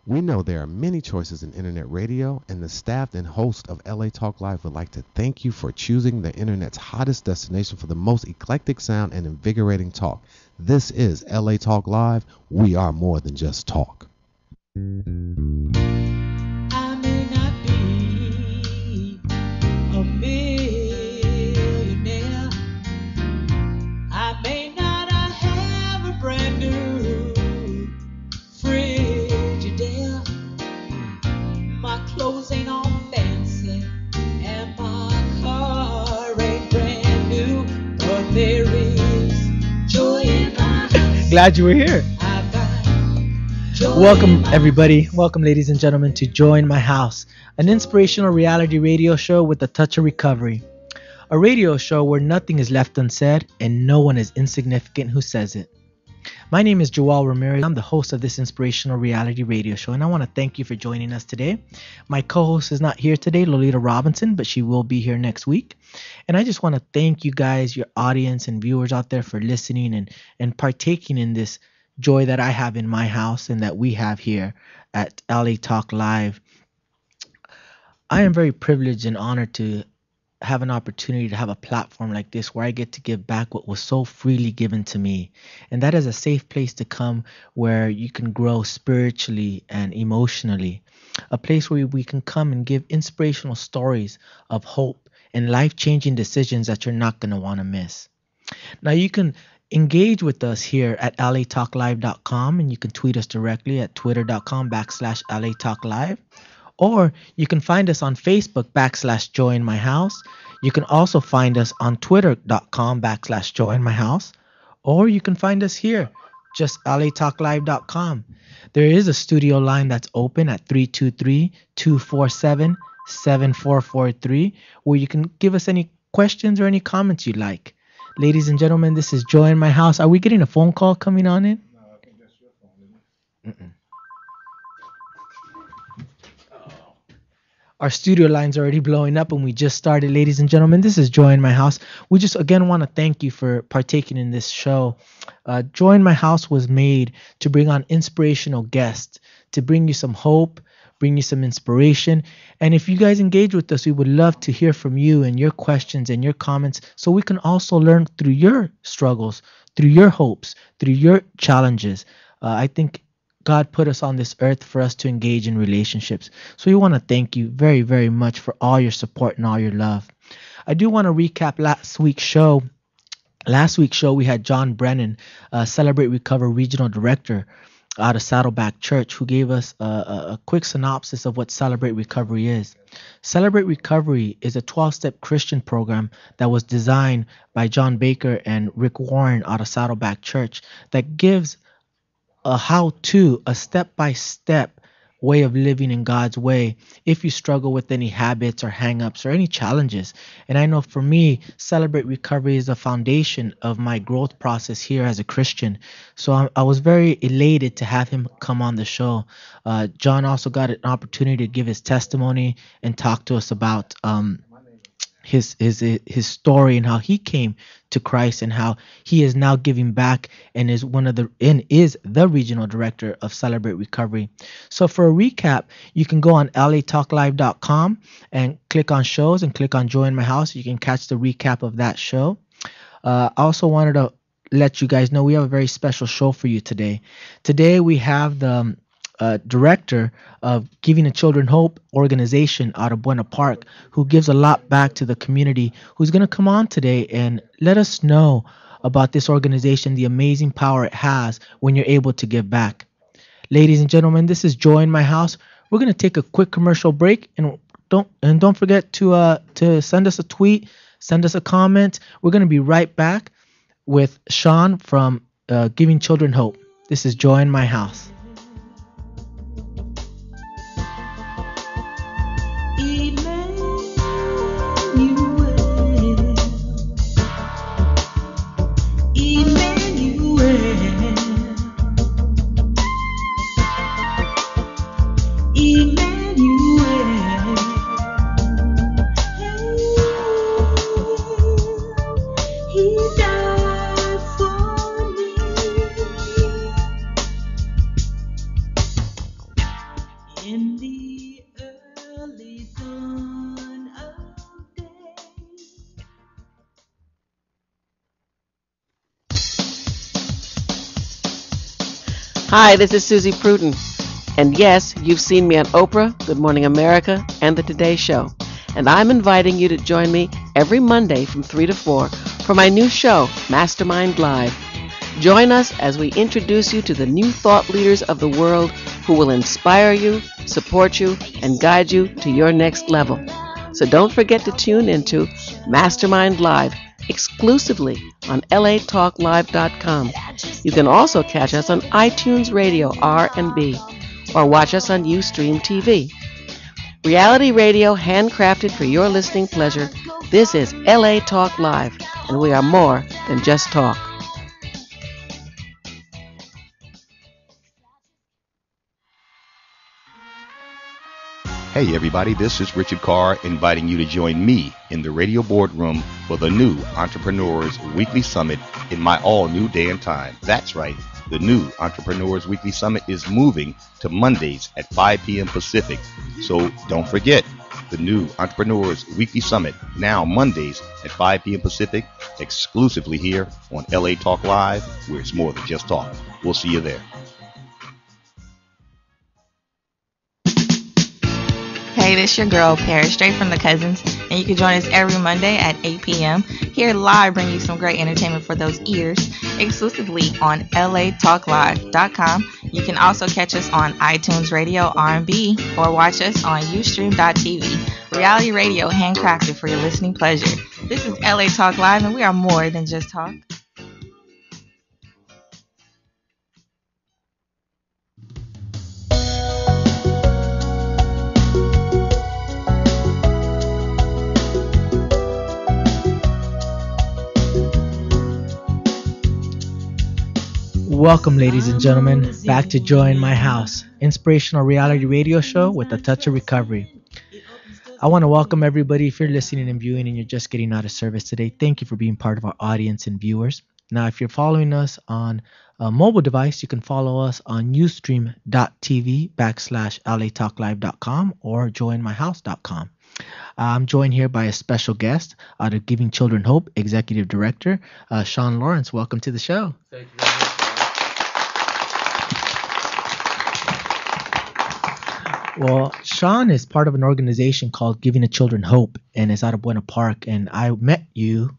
We know there are many choices in internet radio, and the staff and host of LA Talk Live would like to thank you for choosing the internet's hottest destination for the most eclectic sound and invigorating talk. This is LA Talk Live. We are more than just talk. I may not be a millionaire. I may not have a brand new Frigidaire. My clothes ain't all fancy, and my car ain't brand new. But there is joy in my house. Glad you were here. Welcome, everybody. Welcome, ladies and gentlemen, to Join My House, an inspirational reality radio show with a touch of recovery. A radio show where nothing is left unsaid and no one is insignificant who says it. My name is Joel Ramirez. I'm the host of this inspirational reality radio show, and I want to thank you for joining us today. My co-host is not here today, Lolita Robinson, but she will be here next week. And I just want to thank you guys, your audience and viewers out there, for listening and partaking in this joy that I have in my house and that we have here at LA Talk Live. I am very privileged and honored to have an opportunity to have a platform like this where I get to give back what was so freely given to me. And that is a safe place to come where you can grow spiritually and emotionally. A place where we can come and give inspirational stories of hope and life-changing decisions that you're not going to want to miss. Now you can engage with us here at latalklive.com, and you can tweet us directly at twitter.com/latalklive, or you can find us on Facebook /joinmyhouse. You can also find us on twitter.com /joinmyhouse, or you can find us here, just latalklive.com. There is a studio line that's open at 323-247-7443, where you can give us any questions or any comments you'd like. Ladies and gentlemen, this is Joy in My House. Are we getting a phone call coming on in? No, I think that's your phone, isn't it? Our studio line's already blowing up and we just started. Ladies and gentlemen, this is Joy in My House. We just again want to thank you for partaking in this show. Joy in My House was made to bring on inspirational guests, to bring you some hope, bring you some inspiration. And if you guys engage with us, we would love to hear from you and your questions and your comments, so we can also learn through your struggles, through your hopes, through your challenges. I think God put us on this earth for us to engage in relationships. So we want to thank you very, very much for all your support and all your love. I do want to recap last week's show. Last week's show, we had John Brennan, Celebrate Recover Regional Director out of Saddleback Church, who gave us a quick synopsis of what Celebrate Recovery is. Celebrate Recovery is a 12-step Christian program that was designed by John Baker and Rick Warren out of Saddleback Church that gives a how-to, a step-by-step way of living in God's way if you struggle with any habits or hang-ups or any challenges. And I know for me, Celebrate Recovery is a foundation of my growth process here as a Christian. So I was very elated to have him come on the show. John also got an opportunity to give his testimony and talk to us about his story and how he came to Christ and how he is now giving back and is the regional director of Celebrate Recovery. So for a recap, you can go on latalklive.com and click on shows and click on Join My House. You can catch the recap of that show. I also wanted to let you guys know we have a very special show for you today. Today we have the director of Giving the Children Hope organization out of Buena Park, who gives a lot back to the community, who's going to come on today and let us know about this organization, the amazing power it has when you're able to give back. Ladies and gentlemen, this is Joy in My House. We're going to take a quick commercial break, and don't forget to send us a tweet, send us a comment. We're going to be right back with Sean from Giving Children Hope. This is Joy in My House. in the early dawn of day. Hi, this is Susie Pruden. And yes, you've seen me on Oprah, Good Morning America, and The Today Show. And I'm inviting you to join me every Monday from 3 to 4 for my new show, Mastermind Live. Join us as we introduce you to the new thought leaders of the world who will inspire you, support you, and guide you to your next level. So don't forget to tune into Mastermind Live exclusively on latalklive.com. You can also catch us on iTunes Radio R&B or watch us on Ustream TV. Reality radio handcrafted for your listening pleasure. This is LA Talk Live, and we are more than just talk. Hey everybody, this is Richard Carr inviting you to join me in the radio boardroom for the new Entrepreneurs Weekly Summit in my all-new day and time. That's right, the new Entrepreneurs Weekly Summit is moving to Mondays at 5 p.m. Pacific. So don't forget, the new Entrepreneurs Weekly Summit, now Mondays at 5 p.m. Pacific, exclusively here on LA Talk Live, where it's more than just talk. We'll see you there. Hey, this your girl, Paris, straight from the Cousins, and you can join us every Monday at 8 p.m. here live, bringing you some great entertainment for those ears, exclusively on latalklive.com. You can also catch us on iTunes Radio R&B or watch us on Ustream.tv. Reality radio handcrafted for your listening pleasure. This is LA Talk Live, and we are more than just talk. Welcome, ladies and gentlemen, back to Join My House, inspirational reality radio show with a touch of recovery. I want to welcome everybody. If you're listening and viewing and you're just getting out of service today, thank you for being part of our audience and viewers. Now, if you're following us on a mobile device, you can follow us on ustream.tv/latalklive.com or joinmyhouse.com. I'm joined here by a special guest out of Giving Children Hope, Executive Director, Sean Lawrence. Welcome to the show. Thank you very much. Well, Sean is part of an organization called Giving the Children Hope, and it's out of Buena Park. And I met you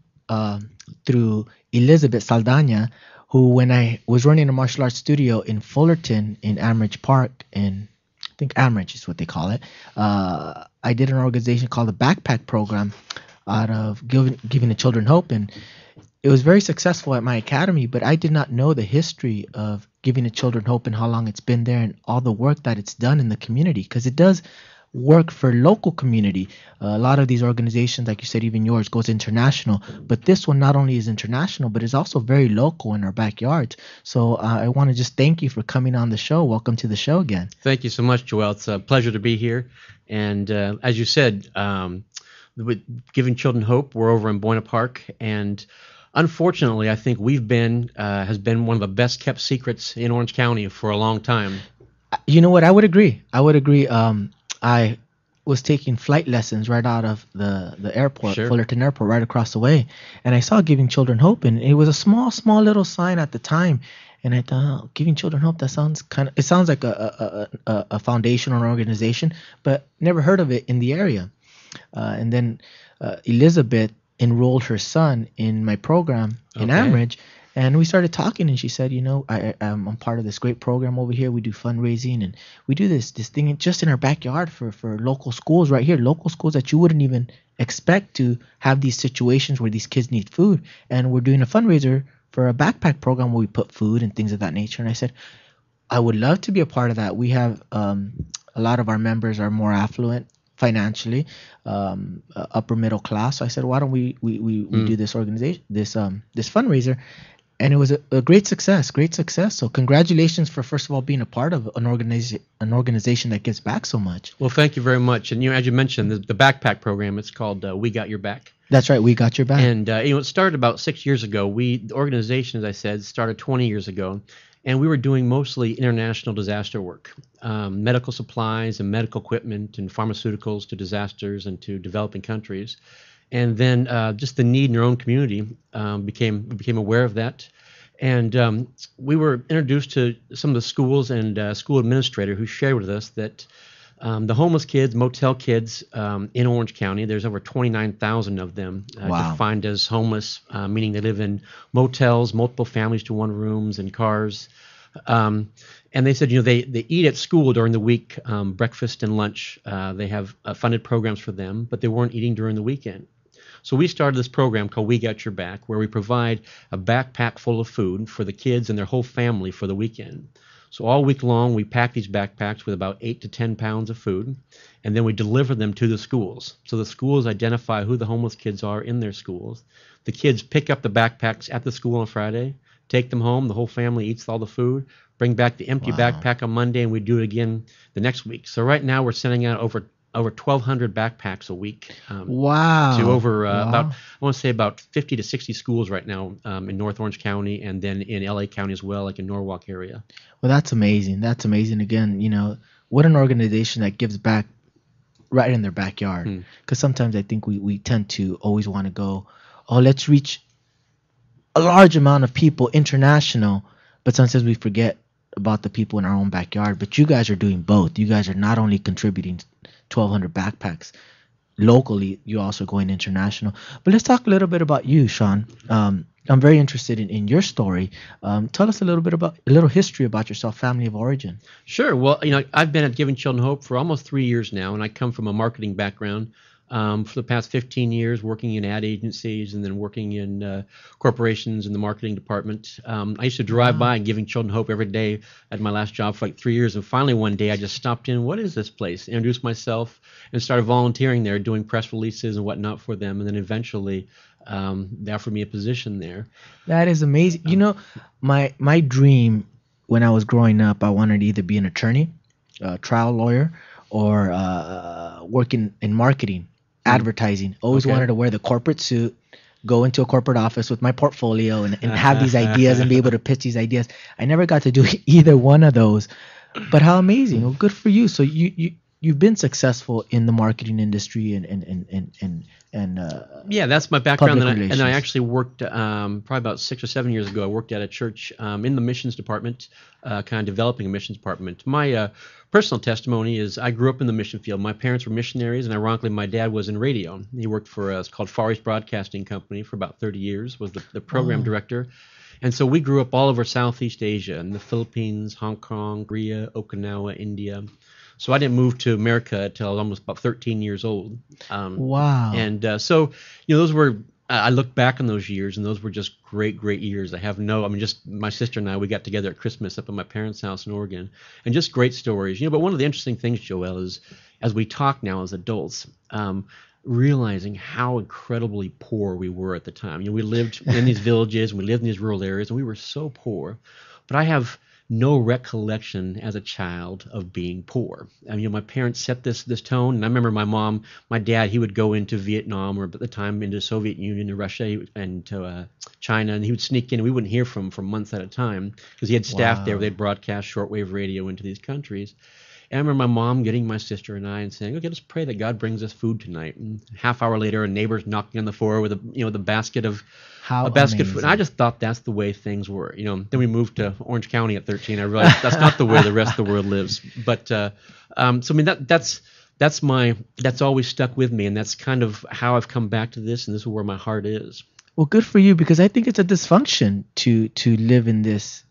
through Elizabeth Saldana, who, when I was running a martial arts studio in Fullerton in Amridge Park, in I think Amridge is what they call it, I did an organization called the Backpack Program out of Giving the Children Hope, and it was very successful at my academy, but I did not know the history of Giving the Children Hope and how long it's been there and all the work that it's done in the community, because it does work for local community. A lot of these organizations, like you said, even yours, goes international, but this one not only is international, but is also very local in our backyards. So I want to just thank you for coming on the show. Welcome to the show again. Thank you so much, Joel. It's a pleasure to be here. And as you said, with Giving Children Hope, we're over in Buena Park, and unfortunately, I think has been one of the best kept secrets in Orange County for a long time. You know what? I would agree. I was taking flight lessons right out of the airport, Sure. Fullerton Airport, right across the way, and I saw Giving Children Hope, and it was a small little sign at the time, and I thought, oh, Giving Children Hope, it sounds like a foundation or an organization, but never heard of it in the area. And then Elizabeth enrolled her son in my program in Okay. Amridge, and we started talking, and she said, I'm part of this great program over here. We do fundraising, and we do this thing just in our backyard for local schools right here, local schools that you wouldn't even expect to have these situations where these kids need food. And we're doing a fundraiser for a backpack program where we put food and things of that nature. And I said, I would love to be a part of that. We have a lot of our members are more affluent financially, upper middle class. So I said, why don't we do this organization, this fundraiser? And it was a great success. So congratulations for, first of all, being a part of an organization that gives back so much. Well, thank you very much. And as you mentioned, the backpack program, it's called We Got Your Back. That's right. We got your back. And it started about 6 years ago. The organization, as I said, started 20 years ago. and we were doing mostly international disaster work, medical supplies and medical equipment and pharmaceuticals to disasters and to developing countries. And then just the need in our own community we became aware of that. And we were introduced to some of the schools and school administrator who shared with us that the homeless kids, motel kids in Orange County, there's over 29,000 of them Wow. defined as homeless, meaning they live in motels, multiple families to one rooms and cars. And they said, they eat at school during the week, breakfast and lunch. They have funded programs for them, but they weren't eating during the weekend. So we started this program called We Got Your Back, where we provide a backpack full of food for the kids and their whole family for the weekend. So all week long, we pack these backpacks with about 8 to 10 pounds of food, and then we deliver them to the schools. So the schools identify who the homeless kids are in their schools. The kids pick up the backpacks at the school on Friday, take them home, the whole family eats all the food, bring back the empty Wow. backpack on Monday, and we do it again the next week. So right now we're sending out over 1,200 backpacks a week. Wow. To over Wow. about, I want to say about 50 to 60 schools right now in North Orange County, and then in LA County as well, like in Norwalk area. Well, that's amazing. That's amazing. Again, what an organization that gives back right in their backyard. Because sometimes I think we tend to always want to go, let's reach a large amount of people, international, but sometimes we forget about the people in our own backyard. But you guys are doing both. You guys are not only contributing 1,200 backpacks locally, you're also going international. But let's talk a little bit about you, Sean. I'm very interested in your story. Tell us a little history about yourself, family of origin. Sure. Well, I've been at Giving Children Hope for almost 3 years now, and I come from a marketing background. For the past 15 years, working in ad agencies and then working in corporations in the marketing department. I used to drive by Giving Children Hope every day at my last job for like 3 years. And finally, one day, I just stopped in. What is this place? Introduced myself and started volunteering there, doing press releases and whatnot for them. And then eventually, they offered me a position there. That is amazing. My dream when I was growing up, I wanted to either be an attorney, a trial lawyer, or working in marketing. Advertising. Always Okay. wanted to wear the corporate suit, go into a corporate office with my portfolio and have these ideas and be able to pitch these ideas. I never got to do either one of those. But how amazing. Well, good for you. So you've been successful in the marketing industry and Yeah, that's my background. Public And I relations. actually worked probably about 6 or 7 years ago. I worked at a church in the missions department, kind of developing a missions department. My personal testimony is I grew up in the mission field. My parents were missionaries, and ironically, my dad was in radio. He worked for it's called Far East Broadcasting Company for about 30 years, was the program director. And so we grew up all over Southeast Asia, in the Philippines, Hong Kong, Korea, Okinawa, India. So I didn't move to America until I was almost about 13 years old. wow. And so, those were, I look back on those years, and those were just great years. Just my sister and I, we got together at Christmas up at my parents' house in Oregon, and just great stories. But one of the interesting things, Joel, is as we talk now as adults, realizing how incredibly poor we were at the time. We lived in these villages, and we lived in these rural areas, and we were so poor. But I have no recollection as a child of being poor. My parents set this tone, and I remember my dad, he would go into Vietnam, or at the time into the Soviet Union, to Russia, and to China, and he would sneak in, and we wouldn't hear from him for months at a time because he had staff there. They'd broadcast shortwave radio into these countries. And I remember my mom getting my sister and I and saying, "Okay, let's pray that God brings us food tonight." And half hour later, a neighbor's knocking on the door with the basket of How basket of food. amazing. And I just thought that's the way things were. Then we moved to Orange County at 13. I realized that's not the way the rest of the world lives. But that's always stuck with me, and that's kind of how I've come back to this, and this is where my heart is. Well, good for you, because I think it's a dysfunction to live in this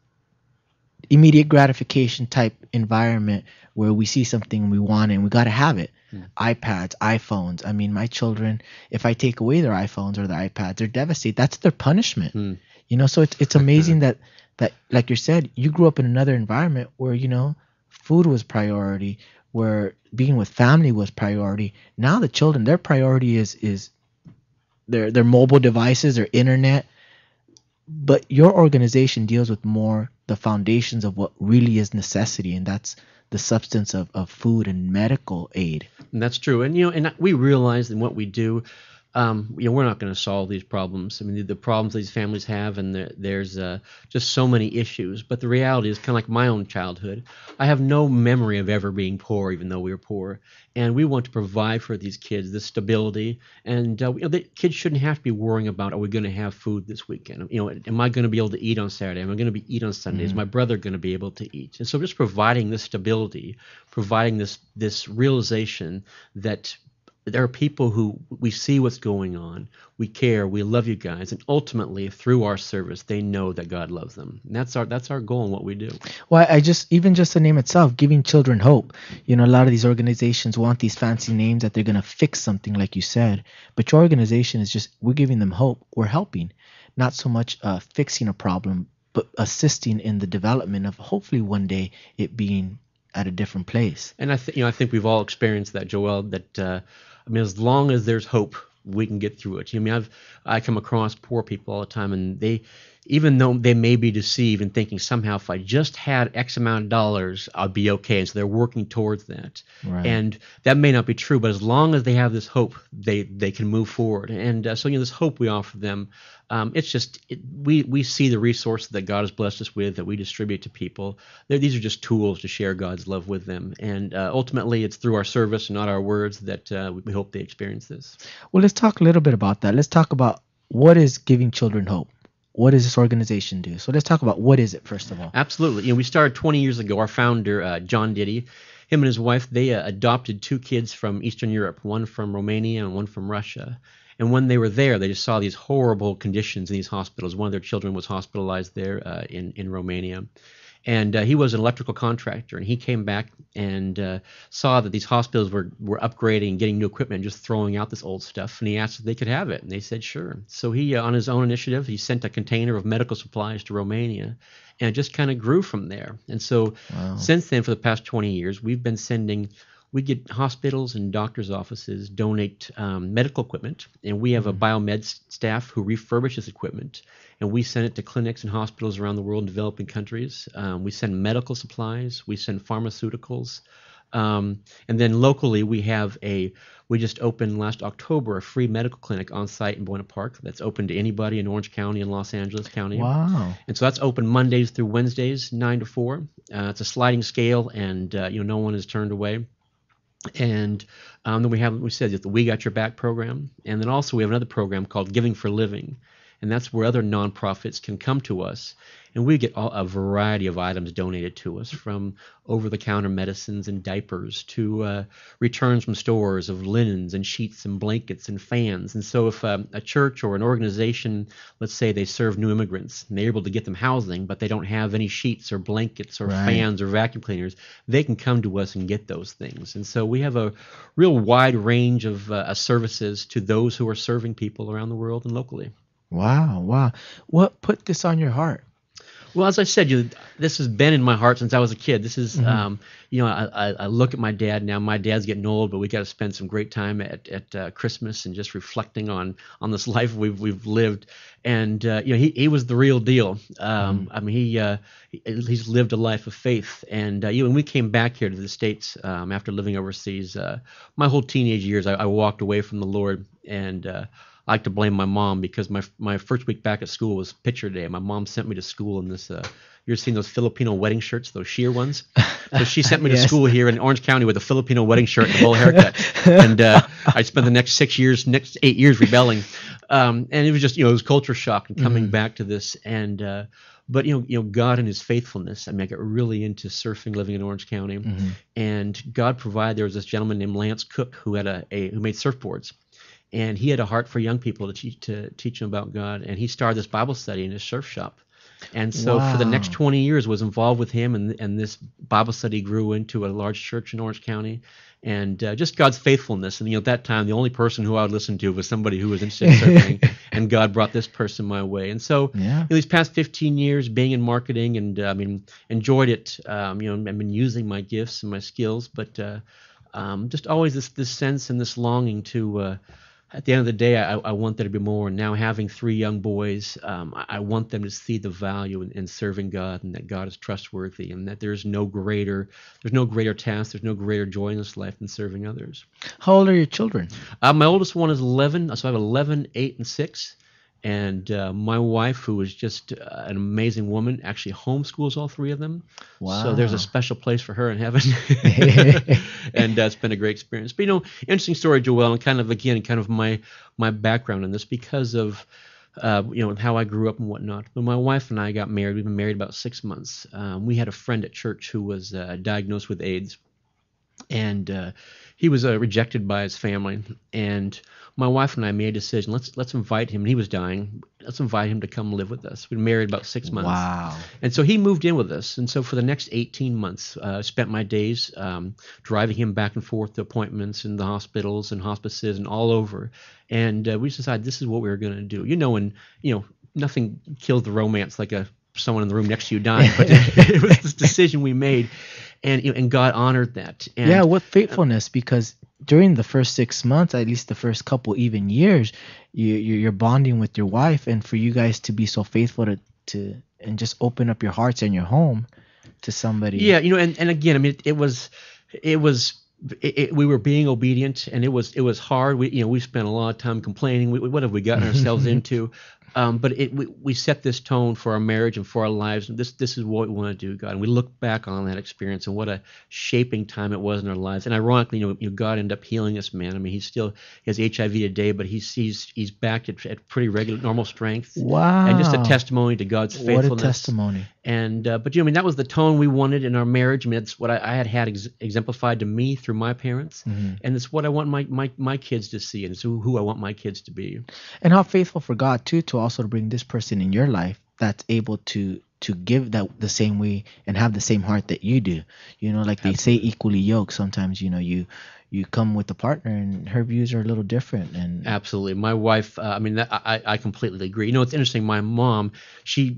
immediate gratification type environment where we see something and we want it and we got to have it. iPads, iPhones. My children, if I take away their iPhones or their iPads, they're devastated. That's their punishment. So it's amazing that like you said, you grew up in another environment where food was priority, where being with family was priority. Now the children, their priority is their mobile devices, their internet. But your organization deals with more the foundations of what really is necessity, and that's the substance of food and medical aid. And that's true. And we realize in what we do, we're not going to solve these problems. I mean, the problems these families have, and there's just so many issues. But the reality is kind of like my own childhood. I have no memory of ever being poor, even though we were poor. And we want to provide for these kids this stability. And the kids shouldn't have to be worrying about, are we going to have food this weekend? Am I going to be able to eat on Saturday? Am I going to eat on Sunday? Is my brother going to be able to eat? And so just providing this stability, providing this realization that there are people who we see what's going on, we care, we love you guys, and ultimately through our service, they know that God loves them. And that's our goal in what we do. Well, even just the name itself, giving children hope. A lot of these organizations want these fancy names that they're going to fix something, like you said. But your organization is just, we're giving them hope. We're helping, not so much fixing a problem, but assisting in the development of hopefully one day it being at a different place. And I think we've all experienced that, Joel. That as long as there's hope, we can get through it. I come across poor people all the time, and they, even though they may be deceived and thinking somehow if I just had X amount of dollars, I'd be okay. And so they're working towards that. Right. And that may not be true, but as long as they have this hope, they can move forward. And so this hope we offer them, it's just we see the resources that God has blessed us with that we distribute to people. These are just tools to share God's love with them. And ultimately, it's through our service and not our words that we hope they experience this. Well, let's talk a little bit about that. Let's talk about what is Giving Children Hope. What does this organization do? So let's talk about what is it, first of all. Absolutely. We started 20 years ago. Our founder, John Diddy, him and his wife, they adopted 2 kids from Eastern Europe, one from Romania and one from Russia. And when they were there, they just saw these horrible conditions in these hospitals. One of their children was hospitalized there in Romania. And he was an electrical contractor, and he came back and saw that these hospitals were upgrading, getting new equipment, just throwing out this old stuff. And he asked if they could have it, and they said sure. So he, on his own initiative, he sent a container of medical supplies to Romania, and it just kind of grew from there. And so since then, for the past 20 years, we've been sending. We get hospitals and doctors' offices donate medical equipment, and we have a biomed staff who refurbishes equipment, and we send it to clinics and hospitals around the world in developing countries. We send medical supplies, we send pharmaceuticals, and then locally we just opened last October a free medical clinic on site in Buena Park that's open to anybody in Orange County and Los Angeles County. Wow. And so that's open Mondays through Wednesdays, 9 to 4. It's a sliding scale, and no one is turned away. And then we said that the We Got Your Back program, and then also we have another program called Giving for Living, and that's where other nonprofits can come to us, and we get a variety of items donated to us, from over-the-counter medicines and diapers to returns from stores of linens and sheets and blankets and fans. And so if a church or an organization, let's say they serve new immigrants, and they're able to get them housing, but they don't have any sheets or blankets or fans or vacuum cleaners, they can come to us and get those things. And so we have a real wide range of services to those who are serving people around the world and locally. Wow. What put this on your heart? Well, as I said, this has been in my heart since I was a kid. This is, I look at my dad now. My dad's getting old, but we got to spend some great time at Christmas and just reflecting on this life we've lived. And he was the real deal. He's lived a life of faith. And when we came back here to the States after living overseas, my whole teenage years, I walked away from the Lord, and I like to blame my mom, because my first week back at school was picture day. My mom sent me to school in this, you've seen those Filipino wedding shirts, those sheer ones? So she sent me to school here in Orange County with a Filipino wedding shirt and a bowl haircut. And I spent the next 8 years rebelling. And it was just, it was culture shock and coming back to this. And but God and His faithfulness. I got really into surfing, living in Orange County, and God provided. There was this gentleman named Lance Cook who had who made surfboards. And he had a heart for young people to teach them about God. And he started this Bible study in his surf shop. And so for the next 20 years was involved with him, and this Bible study grew into a large church in Orange County. And just God's faithfulness. And at that time, the only person who I would listen to was somebody who was interested in surfing. And God brought this person my way. And so these past 15 years being in marketing, and enjoyed it. I've been using my gifts and my skills, but just always this sense and this longing to at the end of the day, I want there to be more. And now having 3 young boys, I want them to see the value in serving God, and that God is trustworthy, and that there's no greater task, there's no greater joy in this life than serving others. How old are your children? My oldest one is 11, so I have 11, 8, and 6. And my wife, who is just an amazing woman, actually homeschools all 3 of them. Wow. So there's a special place for her in heaven. And it's been a great experience. But, interesting story, Joel, and kind of my background in this because of, how I grew up and whatnot. When my wife and I got married, we've been married about 6 months. We had a friend at church who was diagnosed with AIDS. And he was rejected by his family. And my wife and I made a decision. Let's invite him. And he was dying. Let's invite him to come live with us. We were married about 6 months. Wow. And so he moved in with us. And so for the next 18 months, I spent my days driving him back and forth to appointments in the hospitals and hospices and all over. And we decided this is what we were going to do. And nothing kills the romance like someone in the room next to you dying. But it was this decision we made. And God honored that. And, yeah, with faithfulness, because during the first 6 months, at least the first couple even years, you're bonding with your wife, and for you guys to be so faithful to and just open up your hearts and your home to somebody. Yeah, and again, I mean, it was we were being obedient, and it was hard. We spent a lot of time complaining. What have we gotten ourselves into? But we set this tone for our marriage and for our lives. And this is what we want to do, God. And we look back on that experience and what a shaping time it was in our lives. And ironically, God ended up healing this man. I mean, he has HIV today, but he's back at pretty regular, normal strength. Wow! And just a testimony to God's faithfulness. What a testimony! And but that was the tone we wanted in our marriage. I mean, it's what I had exemplified to me through my parents, and it's what I want my kids to see, and it's who I want my kids to be. And how faithful for God too, to also bring this person in your life that's able to give that the same way and have the same heart that you do. Like they say, equally yoked. Sometimes you come with a partner and her views are a little different. And absolutely, my wife. I completely agree. It's interesting. My mom, she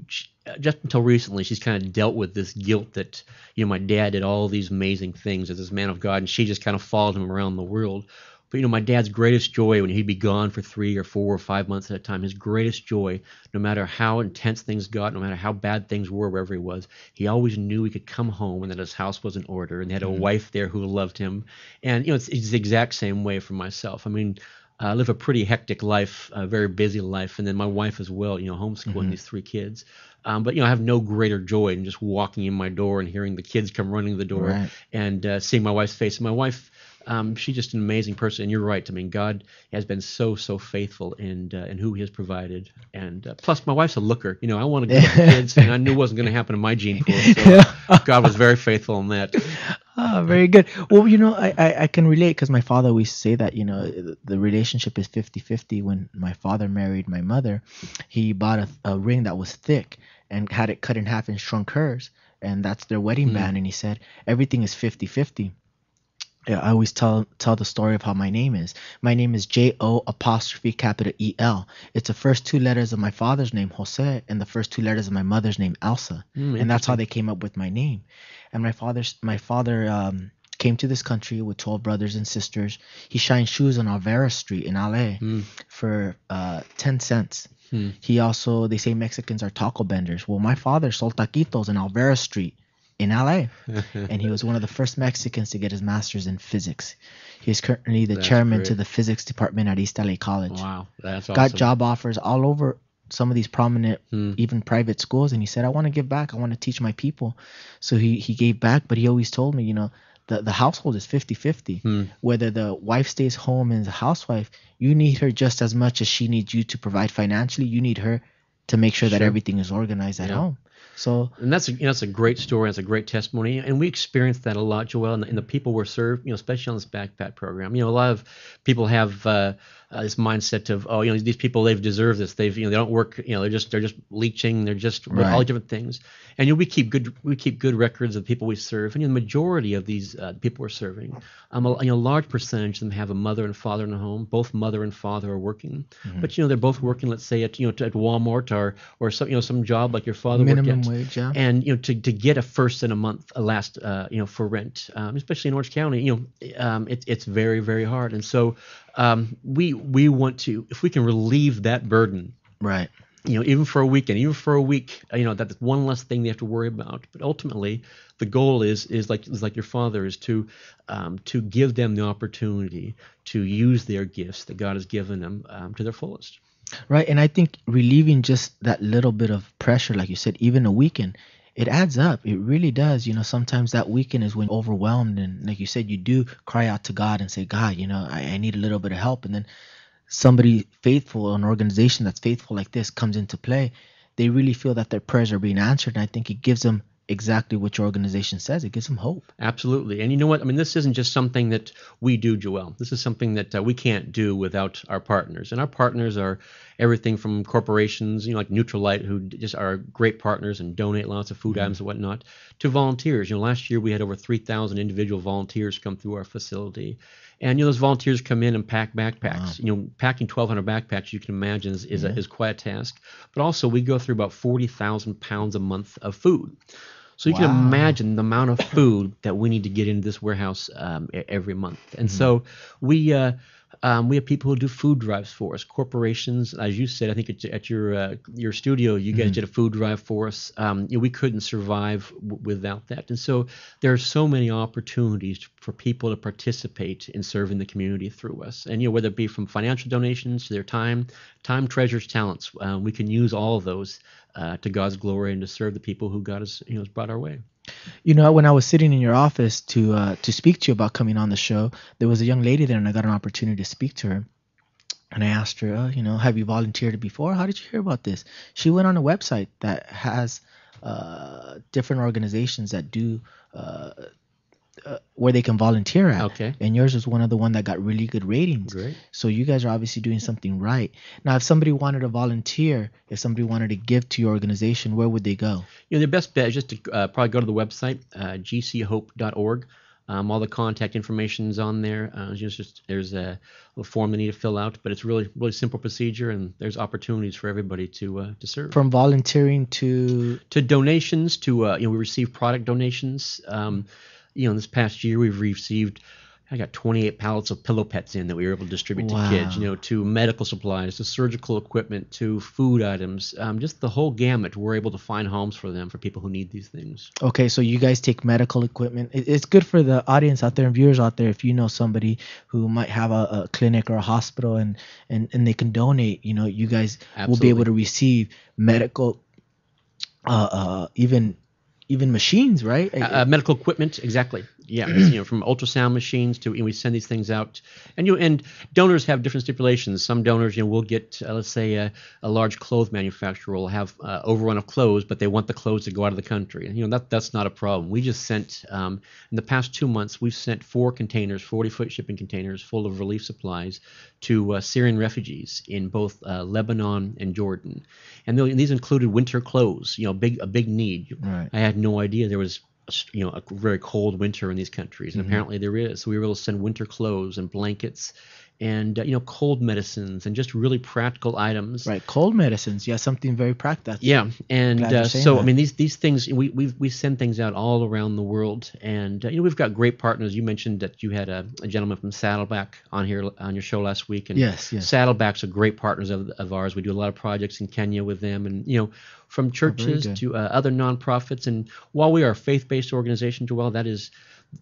just until recently, she's kind of dealt with this guilt that my dad did all these amazing things as this man of God, and she just kind of followed him around the world. But my dad's greatest joy when he'd be gone for 3 or 4 or 5 months at a time, his greatest joy, no matter how intense things got, no matter how bad things were wherever he was, he always knew he could come home and that his house was in order and he had a wife there who loved him. And it's the exact same way for myself. I mean, I live a pretty hectic life, a very busy life, and then my wife as well, homeschooling these 3 kids. But I have no greater joy than just walking in my door and hearing the kids come running the door, right, and seeing my wife's face. And my wife, she's just an amazing person, and you're right. I mean, God has been so faithful in who He has provided, and plus my wife's a looker. I want to get kids, and I knew it wasn't going to happen in my gene pool. So God was very faithful in that. Very good. Well, I can relate because my father always say that the relationship is 50-50. When my father married my mother, he bought a ring that was thick and had it cut in half and shrunk hers, and that's their wedding band. And he said everything is 50-50. I always tell the story of how my name is. My name is J-O''E''L. It's the first 2 letters of my father's name, Jose, and the first 2 letters of my mother's name, Elsa. And that's how they came up with my name. And my father came to this country with 12 brothers and sisters. He shined shoes on Alvera Street in LA for 10 cents. He also, they say Mexicans are taco vendors. Well, my father sold taquitos in Alvera Street in LA, and he was one of the first Mexicans to get his master's in physics. He is currently the chairman to the physics department at East LA College. Wow, that's awesome. Got job offers all over some of these prominent, even private schools, and he said, I want to give back. I want to teach my people. So he gave back, but he always told me, the household is 50-50. Whether the wife stays home and is a housewife, you need her just as much as she needs you to provide financially. You need her to make sure that everything is organized at home. So, and that's a great story. That's a great testimony, and we experienced that a lot, Joel. And the people we're served, especially on this backpack program. A lot of people have this mindset of, these people, they've deserved this. They don't work. They're just leeching. They're just all different things. And we keep good records of people we serve. And the majority of these people we're serving, a large percentage of them have a mother and father in the home. Both mother and father are working, but they're both working. Let's say at Walmart or some job like your father worked minimum get. wage, yeah. And to get a first and a month last for rent, especially in Orange County, it's very, very hard. And so we want to, if we can relieve that burden, Right. even for a weekend, even for a week, that's one less thing they have to worry about. But ultimately, the goal is like your father, is to give them the opportunity to use their gifts that God has given them to their fullest. Right. And I think relieving just that little bit of pressure, like you said, even a weekend, it adds up. It really does. Sometimes that weekend is when you're overwhelmed. And like you said, you do cry out to God and say, God, I need a little bit of help. And then somebody faithful, an organization that's faithful like this comes into play. They really feel that their prayers are being answered. And I think it gives them exactly what your organization says. It gives them hope. Absolutely. And you know what? I mean, this isn't just something that we do, Joel. This is something that we can't do without our partners. And our partners are everything from corporations, like Nutrilite, who just are great partners and donate lots of food items and whatnot, to volunteers. Last year we had over 3,000 individual volunteers come through our facility. And those volunteers come in and pack backpacks. Wow. Packing 1,200 backpacks, you can imagine, is quite a task. But also we go through about 40,000 pounds a month of food. So you can Wow. imagine the amount of food that we need to get into this warehouse every month. And so we have people who do food drives for us. Corporations, as you said, I think at your studio, you guys did a food drive for us. We couldn't survive without that. And so there are so many opportunities for people to participate in serving the community through us. And whether it be from financial donations to their time treasures talents, we can use all of those to God's glory and to serve the people who God has brought our way. When I was sitting in your office to speak to you about coming on the show, there was a young lady there, and I got an opportunity to speak to her. And I asked her, have you volunteered before? How did you hear about this? She went on a website that has different organizations that do where they can volunteer at. Okay. And yours was one of the one that got really good ratings. Great. So you guys are obviously doing something right. Now, if somebody wanted to volunteer, if somebody wanted to give to your organization, where would they go? The best bet is just to probably go to the website, gchope.org. All the contact information is on there. There's a form they need to fill out, but it's really, really simple procedure, and there's opportunities for everybody to serve. From volunteering to donations to we receive product donations. This past year we've received, I got 28 pallets of pillow pets in that we were able to distribute to kids, to medical supplies, to surgical equipment, to food items, just the whole gamut. We're able to find homes for them, for people who need these things. Okay, so you guys take medical equipment. It's good for the audience out there and viewers out there if you know somebody who might have a clinic or a hospital and they can donate. You guys will be able to receive medical, even machines, right? Medical equipment, exactly. Yeah, from ultrasound machines to we send these things out, and donors have different stipulations. Some donors, will get let's say a large clothes manufacturer will have overrun of clothes, but they want the clothes to go out of the country, and that's not a problem. We just sent in the past 2 months we've sent 4 containers, 40-foot shipping containers full of relief supplies to Syrian refugees in both Lebanon and Jordan, and these included winter clothes. A big need. Right. I had no idea there was a very cold winter in these countries, and apparently there is. So we were able to send winter clothes and blankets and cold medicines and just really practical items. Right, cold medicines. Yeah, something very practical. Yeah, and so I mean these things we send things out all around the world, and we've got great partners. You mentioned that you had a gentleman from Saddleback on here on your show last week, and yes. Saddleback's are great partners of ours. We do a lot of projects in Kenya with them, and from churches to other nonprofits. And while we are a faith-based organization, Joel,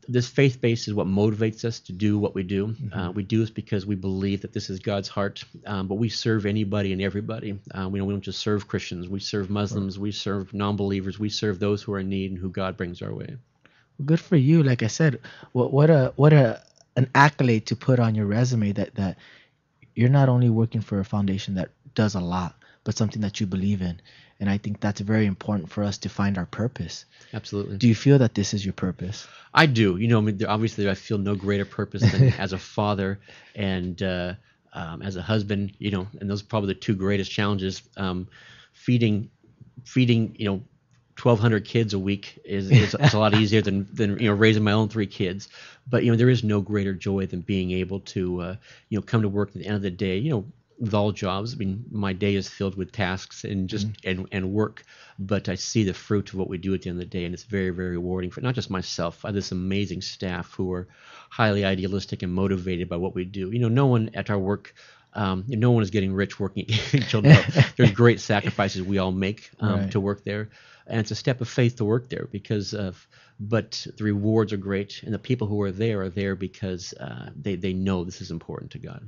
this faith base is what motivates us to do what we do. We do this because we believe that this is God's heart, but we serve anybody and everybody. We don't just serve Christians. We serve Muslims. We serve non-believers. We serve those who are in need and who God brings our way. Good for you. Like I said, what an accolade to put on your resume that you're not only working for a foundation that does a lot, but something that you believe in. And I think that's very important for us to find our purpose. Absolutely. Do you feel that this is your purpose? I do. Obviously, I feel no greater purpose than as a father and as a husband. And those are probably the 2 greatest challenges. Feeding 1,200 kids a week is a lot easier than raising my own 3 kids. But there is no greater joy than being able to come to work at the end of the day. with all jobs. I mean, my day is filled with tasks and just and work, but I see the fruit of what we do at the end of the day, and it's very, very rewarding for not just myself. I have this amazing staff who are highly idealistic and motivated by what we do. No one at our work, no one is getting rich working at Children's Health. There's great sacrifices we all make Right. to work there, and it's a step of faith to work there but the rewards are great, and the people who are there because they know this is important to God.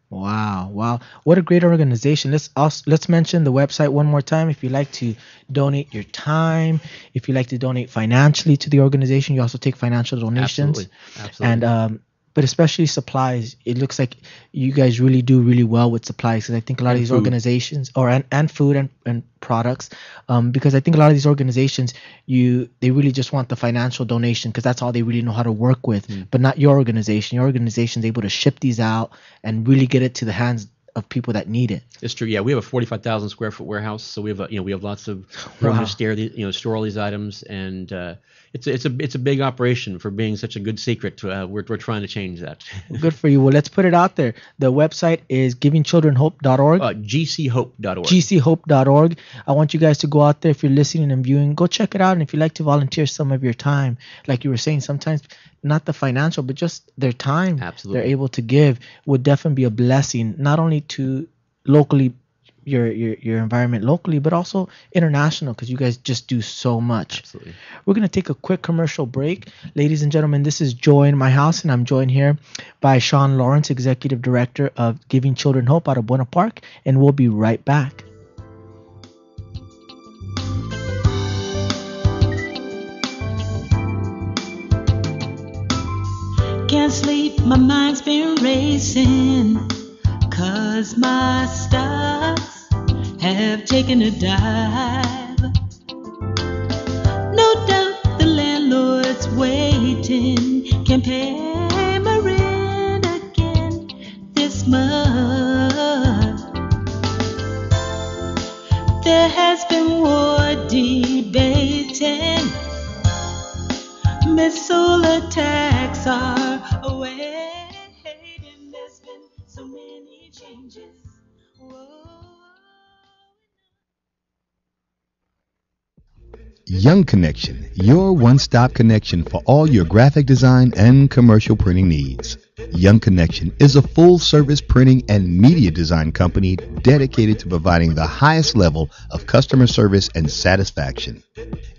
Wow. What a great organization. Let's mention the website one more time. If you'd like to donate your time, if you'd like to donate financially to the organization, you also take financial donations. Absolutely. And but especially supplies. It looks like you guys really do really well with supplies, because I think a lot of And these food. organizations, and food and products, because I think a lot of these organizations, they really just want the financial donation because that's all they really know how to work with, but not your organization. Your organization's able to ship these out and really get it to the hands of people that need it. It's true. Yeah, we have a 45,000 square foot warehouse, so we have lots of room Wow. to store all these items, and it's a big operation for being such a good secret. We're trying to change that. Good for you. Well, let's put it out there. The website is givingchildrenhope.org. GCHope.org. gchope.org. I want you guys to go out there. If you're listening and viewing, go check it out. And if you'd like to volunteer some of your time, like you were saying, sometimes not the financial, but just their time Absolutely. they're able to give would definitely be a blessing, not only to locally, your environment locally, but also international, because you guys just do so much. Absolutely. We're going to take a quick commercial break. Ladies and gentlemen, this is Joy in My House, and I'm joined here by Sean Lawrence, Executive Director of Giving Children Hope out of Buena Park, and we'll be right back. Can't sleep, my mind's been racing, 'cause my stocks have taken a dive. No doubt the landlord's waiting, can pay my rent again this month. There has been war debating, missile attacks are awaiting. There's been so many changes. Whoa. Young Connection, your one-stop connection for all your graphic design and commercial printing needs. Young Connection is a full-service printing and media design company dedicated to providing the highest level of customer service and satisfaction.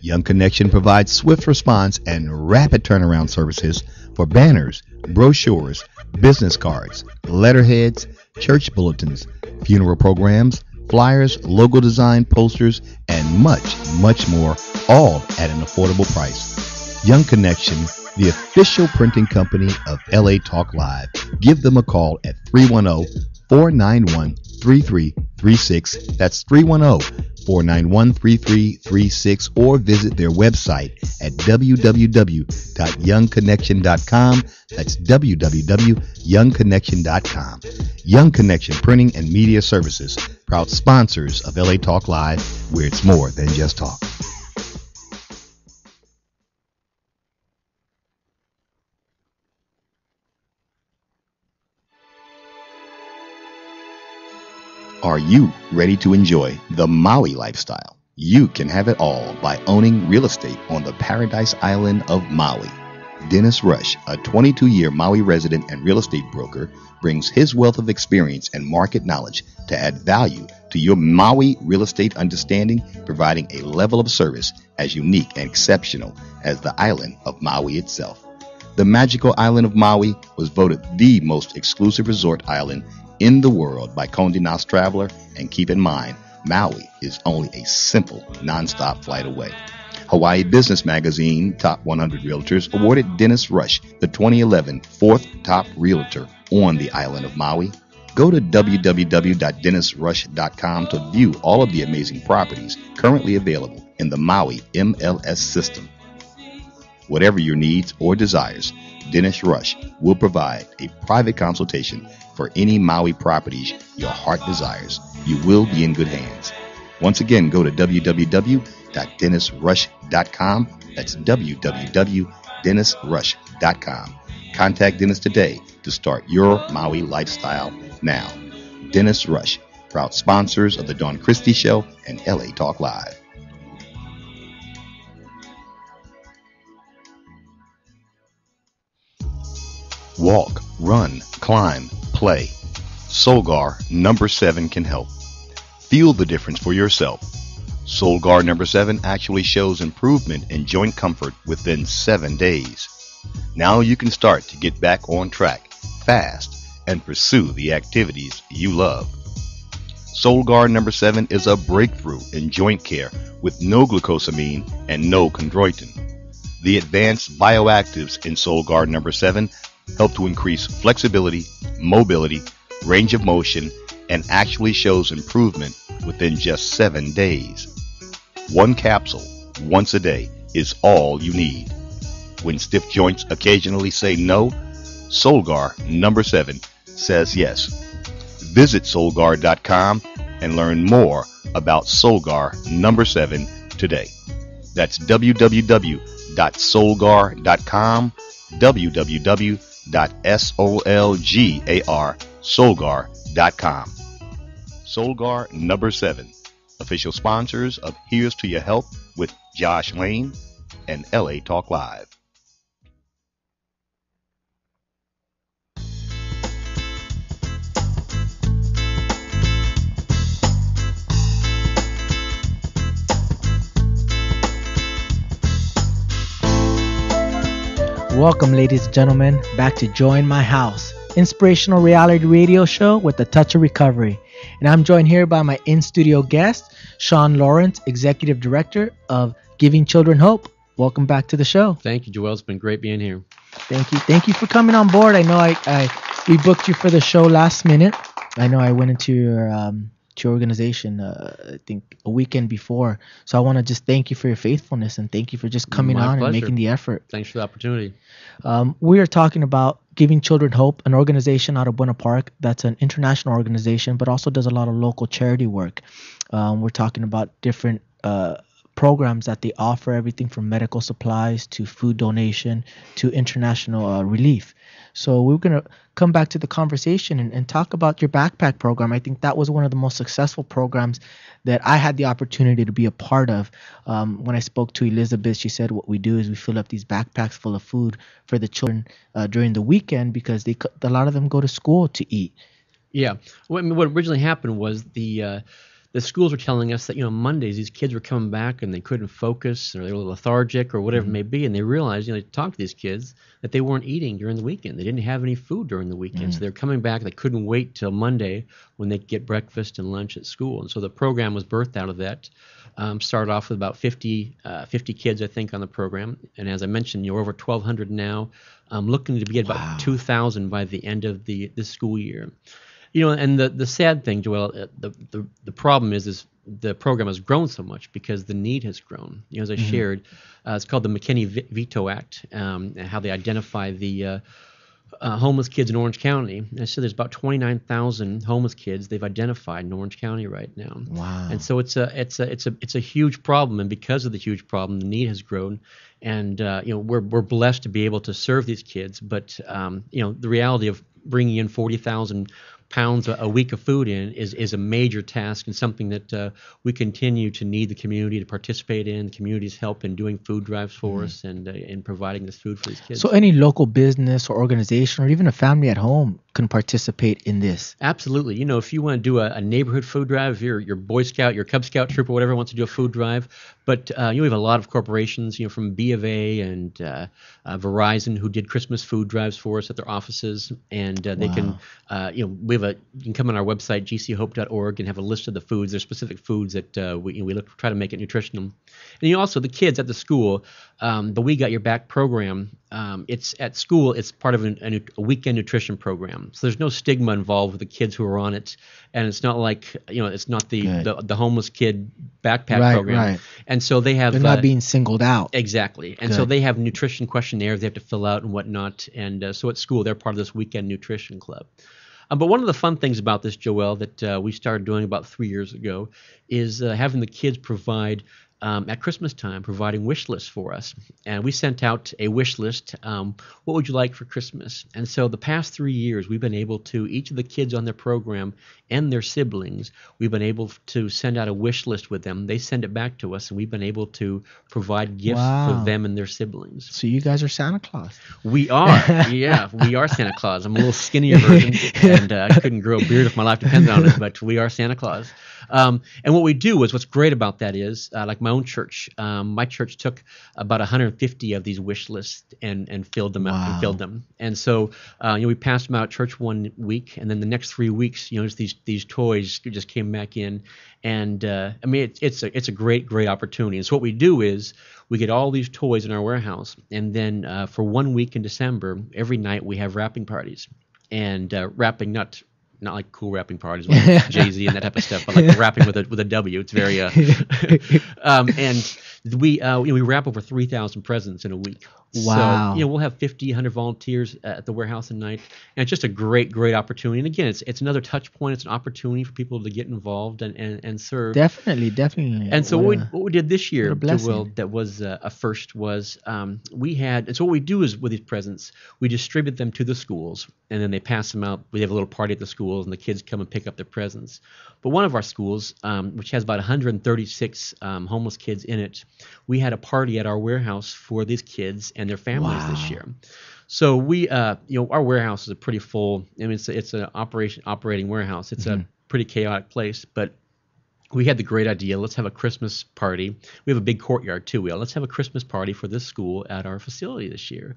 Young Connection provides swift response and rapid turnaround services for banners, brochures, business cards, letterheads, church bulletins, funeral programs, flyers, logo design, posters, and much, much more, all at an affordable price. Young Connection, the official printing company of LA Talk Live. Give them a call at 310-491-3336. That's 310-491-3336, or visit their website at www.youngconnection.com. That's www.youngconnection.com. Young Connection Printing and Media Services, proud sponsors of LA Talk Live, where it's more than just talk. Are you ready to enjoy the Maui lifestyle? You can have it all by owning real estate on the Paradise Island of Maui. Dennis Rush, a 22-year Maui resident and real estate broker, brings his wealth of experience and market knowledge to add value to your Maui real estate understanding, providing a level of service as unique and exceptional as the island of Maui itself. The magical island of Maui was voted the most exclusive resort island in the world by Condé Nast Traveler, and keep in mind, Maui is only a simple, non-stop flight away. Hawaii Business Magazine Top 100 Realtors awarded Dennis Rush the 2011 fourth top realtor on the island of Maui. Go to www.dennisrush.com to view all of the amazing properties currently available in the Maui MLS system. Whatever your needs or desires, Dennis Rush will provide a private consultation for any Maui properties your heart desires. You will be in good hands. Once again, go to www.dennisrush.com. That's www.dennisrush.com. Contact Dennis today to start your Maui lifestyle now. Dennis Rush, proud sponsors of the Dawn Christie Show and LA Talk Live. Walk, run, climb, play. Solgar number 7 can help. Feel the difference for yourself. Solgar number 7 actually shows improvement in joint comfort within 7 days. Now you can start to get back on track fast and pursue the activities you love. Solgar number 7 is a breakthrough in joint care with no glucosamine and no chondroitin. The advanced bioactives in Solgar number 7 help to increase flexibility, mobility, range of motion, and actually shows improvement within just 7 days. One capsule, once a day, is all you need. When stiff joints occasionally say no, Solgar number 7 says yes. Visit Solgar.com and learn more about Solgar number 7 today. That's www.solgar.com, www.solgar.com. Solgar number 7, official sponsors of Here's to Your Help with Josh Lane and LA Talk Live. Welcome, ladies and gentlemen, back to Join My House, inspirational reality radio show with a touch of recovery. And I'm joined here by my in-studio guest, Sean Lawrence, Executive Director of Giving Children Hope. Welcome back to the show. Thank you, Joel. It's been great being here. Thank you. Thank you for coming on board. I know we booked you for the show last minute. I know I went into your organization, I think a weekend before. So I want to just thank you for your faithfulness and thank you for just coming My on pleasure. and making the effort. Thanks for the opportunity. We are talking about Giving Children Hope, an organization out of Buena Park that's an international organization, but also does a lot of local charity work. We're talking about different programs that they offer, everything from medical supplies to food donation to international relief. So we're going to come back to the conversation and talk about your backpack program. I think that was one of the most successful programs that I had the opportunity to be a part of. When I spoke to Elizabeth, she said what we do is we fill up these backpacks full of food for the children during the weekend because a lot of them go to school to eat. Yeah. What originally happened was the schools were telling us that, Mondays these kids were coming back and they couldn't focus or they were lethargic or whatever it may be. And they realized, they talked to these kids that they weren't eating during the weekend. They didn't have any food during the weekend. So they're coming back. They couldn't wait till Monday when they'd get breakfast and lunch at school. And so the program was birthed out of that. Started off with about 50 kids, I think, on the program. And as I mentioned, you're over 1,200 now. Looking to get about 2,000 by the end of this school year. And the sad thing, Joel, the problem is the program has grown so much because the need has grown. As I shared, it's called the McKinney Veto Act, and how they identify the homeless kids in Orange County. And I said there's about 29,000 homeless kids they've identified in Orange County right now. Wow! And so it's a huge problem, and because of the huge problem, the need has grown. And we're blessed to be able to serve these kids, but the reality of bringing in 40,000 pounds a week of food is a major task and something that we continue to need the community to participate in. The community's help in doing food drives for us and in providing this food for these kids. So any local business or organization or even a family at home can participate in this. Absolutely. If you want to do a neighborhood food drive, your Boy Scout, your Cub Scout troop or whatever wants to do a food drive, but we have a lot of corporations, from B of A and Verizon who did Christmas food drives for us at their offices, and they can, you can come on our website gchope.org and have a list of the foods. There's specific foods that we try to make it nutritional. And also the kids at the school, the We Got Your Back program. It's at school. It's part of a weekend nutrition program. So there's no stigma involved with the kids who are on it, and it's not like it's not the homeless kid backpack program. Right. And so they have they're not being singled out. Exactly. And so they have nutrition questionnaires they have to fill out and whatnot. And so at school they're part of this weekend nutrition club. But one of the fun things about this, Joel, that we started doing about 3 years ago is having the kids provide at Christmas time providing wish lists for us. And we sent out a wish list, what would you like for Christmas? And so the past 3 years, we've been able to, each of the kids on their program and their siblings, we've been able to send out a wish list with them. They send it back to us, and we've been able to provide gifts for them and their siblings. So you guys are Santa Claus. We are, yeah, we are Santa Claus. I'm a little skinnier version, and I couldn't grow a beard if my life depends on it, but we are Santa Claus. And what we do is, what's great about that is, like my own church, my church took about 150 of these wish lists and filled them out and filled them. And so, we passed them out at church 1 week, and then the next 3 weeks, just these toys just came back in. And I mean, it's a great opportunity. And so what we do is we get all these toys in our warehouse, and then for 1 week in December, every night we have wrapping parties, and wrapping not like cool rapping parties like Jay-Z and that type of stuff, but like rapping with a W. It's very and we wrap over 3,000 presents in a week. Wow. So we'll have 50, 100 volunteers at the warehouse at night, and it's just a great opportunity. And again, it's another touch point. It's an opportunity for people to get involved and serve. Definitely. And so what we did this year, blessing. that was a first, was we had, and so what we do is with these presents, we distribute them to the schools, and then they pass them out. We have a little party at the schools, and the kids come and pick up their presents. But one of our schools, which has about 136 homeless kids in it, we had a party at our warehouse for these kids and their families this year. So we, our warehouse is a pretty full. I mean, it's an operating warehouse. It's a pretty chaotic place, but we had the great idea. Let's have a Christmas party. We have a big courtyard too. Let's have a Christmas party for this school at our facility this year.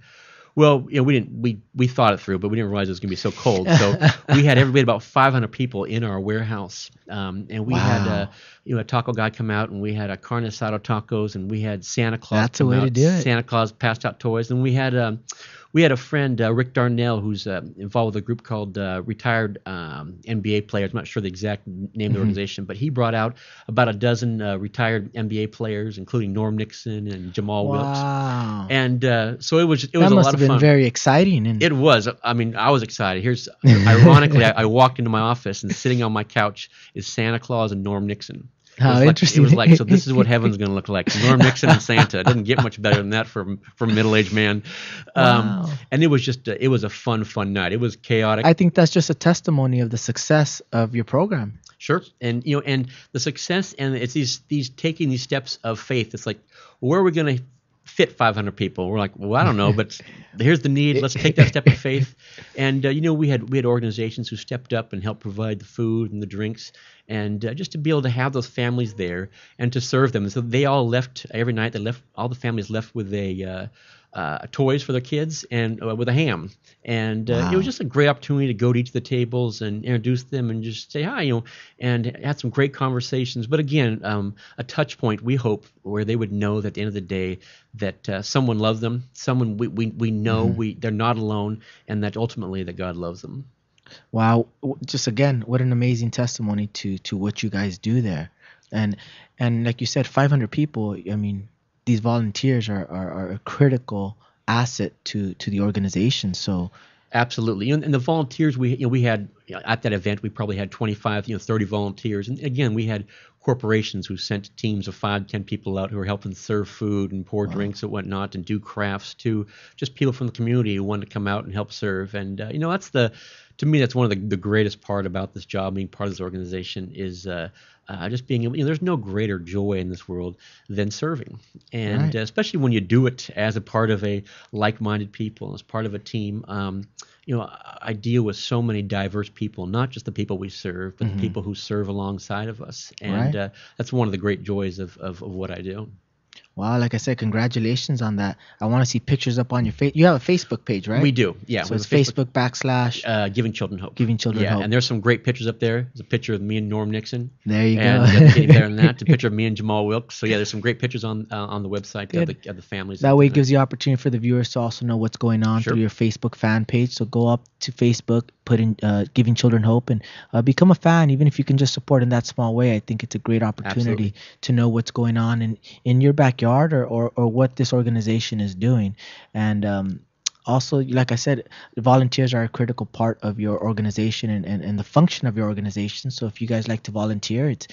Well, we thought it through, but we didn't realize it was going to be so cold. So we had about 500 people in our warehouse, and we had a taco guy come out, and we had a carne asada tacos, and we had Santa Claus. That's the way to do it. Santa Claus passed out toys, and we had a friend, Rick Darnell, who's involved with a group called Retired NBA Players. I'm not sure the exact name of the organization, but he brought out about a dozen retired NBA players, including Norm Nixon and Jamal Wilkes. And so it was a lot of fun. That must have been very exciting. It was. I mean, I was excited. Ironically, I walked into my office, and sitting on my couch is Santa Claus and Norm Nixon. How interesting. It was like, so this is what heaven's going to look like. Norm Nixon and Santa. It doesn't get much better than that for a middle-aged man. And it was just, it was a fun night. It was chaotic. I think that's just a testimony of the success of your program. Sure. And, and the success, and it's these taking these steps of faith. It's like, where are we going to fit 500 people? We're like, well, I don't know, but here's the need. Let's take that step of faith. And we had organizations who stepped up and helped provide the food and the drinks, and just to be able to have those families there and to serve them. So they all left every night. All the families left with toys for their kids and with a ham. And it was just a great opportunity to go to each of the tables and introduce them and just say hi, and had some great conversations. But again, a touch point, we hope, where they would know that at the end of the day that someone loves them, someone we know they're not alone, and that ultimately that God loves them. Wow. Just again, what an amazing testimony to what you guys do there. And like you said, 500 people, I mean, these volunteers are a critical asset to the organization. So absolutely. And the volunteers, we had at that event, we probably had 25, 30 volunteers. And again, we had corporations who sent teams of 5 to 10 people out who were helping serve food and pour drinks and whatnot and do crafts, to just people from the community who wanted to come out and help serve. And to me, that's one of the greatest part about this job, being part of this organization, is just being able, there's no greater joy in this world than serving. And especially when you do it as a part of a like-minded people, as part of a team. I deal with so many diverse people, not just the people we serve, but the people who serve alongside of us. And that's one of the great joys of what I do. Wow, like I said, congratulations on that. I want to see pictures up on your face. You have a Facebook page, right? We do, yeah. So it's Facebook / Giving Children Hope. Giving Children Hope. And there's some great pictures up there. There's a picture of me and Norm Nixon. There you go. And getting there than that, a picture of me and Jamal Wilkes. So yeah, there's some great pictures on the website of the families. That way it gives you opportunity for the viewers to also know what's going on through your Facebook fan page. So go up to Facebook, put in Giving Children Hope, and become a fan. Even if you can just support in that small way, I think it's a great opportunity to know what's going on in your backyard or what this organization is doing. And also, like I said, volunteers are a critical part of your organization and the function of your organization. So if you guys like to volunteer, it's